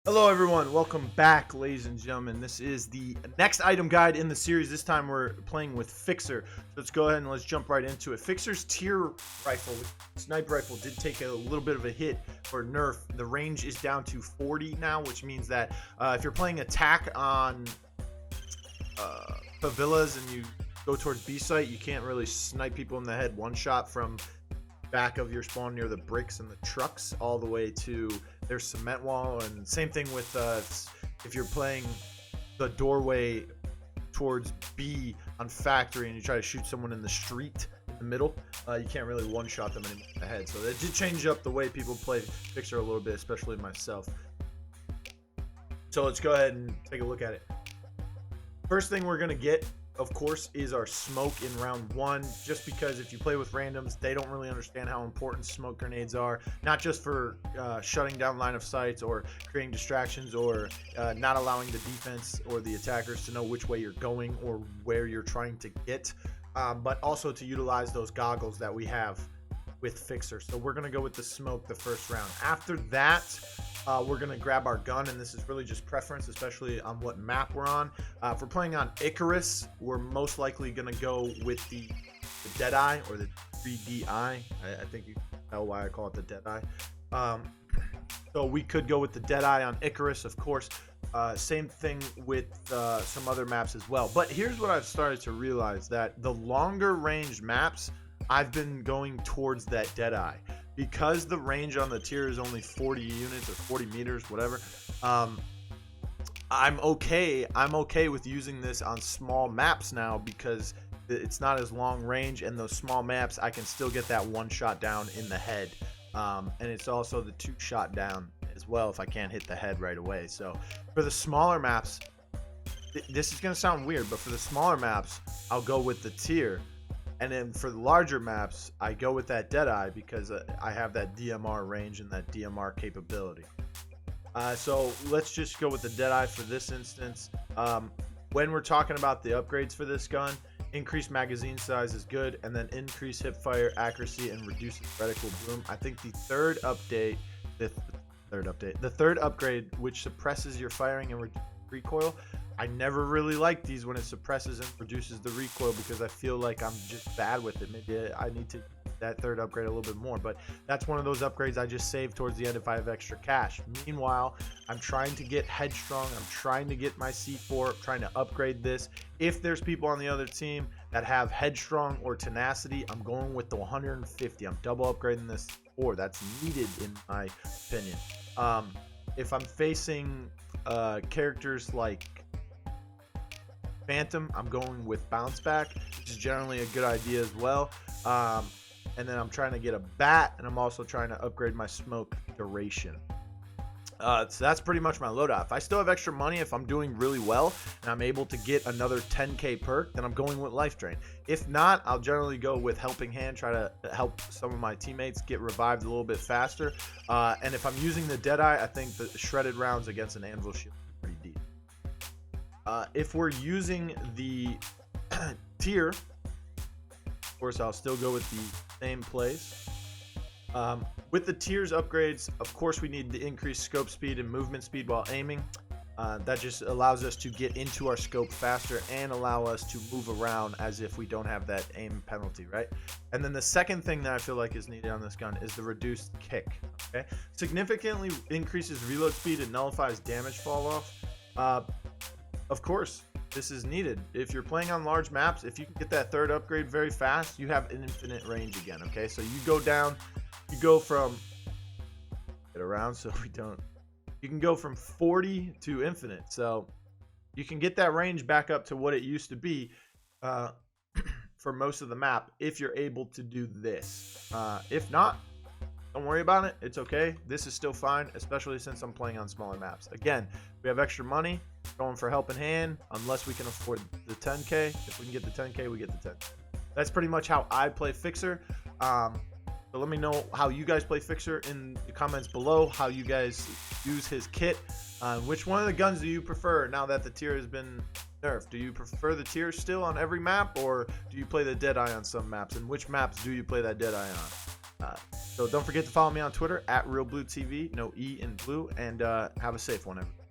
Hello everyone, welcome back ladies and gentlemen. This is the next item guide in the series. This time we're playing with Fixer. So let's go ahead and let's jump right into it. Fixer's tier rifle, sniper rifle, did take a little bit of a hit for nerf. The range is down to 40 now, which means that if you're playing attack on favelas and you go towards B site, you can't really snipe people in the head one shot from back of your spawn near the bricks and the trucks all the way to their cement wall. And same thing with if you're playing the doorway towards B on factory and you try to shoot someone in the street in the middle, you can't really one shot them in the head. So that did change up the way people play Fixer a little bit, especially myself. So let's go ahead and take a look at it. First thing we're gonna get, of course, is our smoke in round one, just because if you play with randoms, they don't really understand how important smoke grenades are, not just for shutting down line of sights or creating distractions or not allowing the defense or the attackers to know which way you're going or where you're trying to get, but also to utilize those goggles that we have with Fixer. So we're going to go with the smoke the first round. After that, we're going to grab our gun, and this is really just preference, especially on what map we're on. If we're playing on Icarus, we're most likely going to go with the Deadeye or the 3DI. I think you can tell why I call it the Deadeye. So we could go with the Deadeye on Icarus, of course. Same thing with some other maps as well. But here's what I've started to realize, that the longer range maps, I've been going towards that Deadeye. Because the range on the tier is only 40 units or 40 meters, whatever, I'm okay with using this on small maps now, because it's not as long range, and those small maps I can still get that one shot down in the head, and it's also the two shot down as well if I can't hit the head right away. So for the smaller maps, this is gonna sound weird, but for the smaller maps I'll go with the tier. And then for the larger maps, I go with that Deadeye because I have that DMR range and that DMR capability. So let's just go with the Deadeye for this instance. When we're talking about the upgrades for this gun, increased magazine size is good, and then increased hip fire accuracy and reduces reticle bloom. I think the third upgrade, which suppresses your firing and recoil, I never really like these when it suppresses and reduces the recoil, because I feel like I'm just bad with it. Maybe I need to that third upgrade a little bit more, but that's one of those upgrades I just save towards the end if I have extra cash. Meanwhile, I'm trying to get headstrong, I'm trying to get my C4, I'm trying to upgrade this. If there's people on the other team that have headstrong or tenacity, I'm going with the 150. I'm double upgrading this 4. That's needed in my opinion. If I'm facing characters like Phantom, I'm going with bounce back, which is generally a good idea as well. And then I'm trying to get a bat, and I'm also trying to upgrade my smoke duration. So that's pretty much my loadout. If I still have extra money, if I'm doing really well and I'm able to get another 10k perk, then I'm going with life drain. If not, I'll generally go with helping hand, try to help some of my teammates get revived a little bit faster. And if I'm using the Deadeye, I think the shredded rounds against an anvil shield are pretty deep. If we're using the tier, of course, I'll still go with the same place. With the tiers upgrades, of course, we need to increase scope speed and movement speed while aiming. That just allows us to get into our scope faster and allow us to move around as if we don't have that aim penalty, right? And then the second thing that I feel like is needed on this gun is the reduced kick. Okay, significantly increases reload speed and nullifies damage fall off. Of course, this is needed. If you're playing on large maps, if you can get that third upgrade very fast, you have an infinite range again. Okay, so you go down, you go from, get around so we don't, you can go from 40 to infinite. So you can get that range back up to what it used to be for most of the map if you're able to do this. If not, don't worry about it. It's okay. This is still fine, especially since I'm playing on smaller maps. Again, we have extra money, going for helping hand, unless we can afford the 10k. If we can get the 10k, we get the 10. That's pretty much how I play Fixer. So let me know how you guys play Fixer in the comments below, how you guys use his kit. Which one of the guns do you prefer now that the tier has been nerfed? Do you prefer the tier still on every map, or do you play the Deadeye on some maps? And which maps do you play that Deadeye on? So don't forget to follow me on Twitter at realBluTV, no E in blue, and have a safe one, everyone.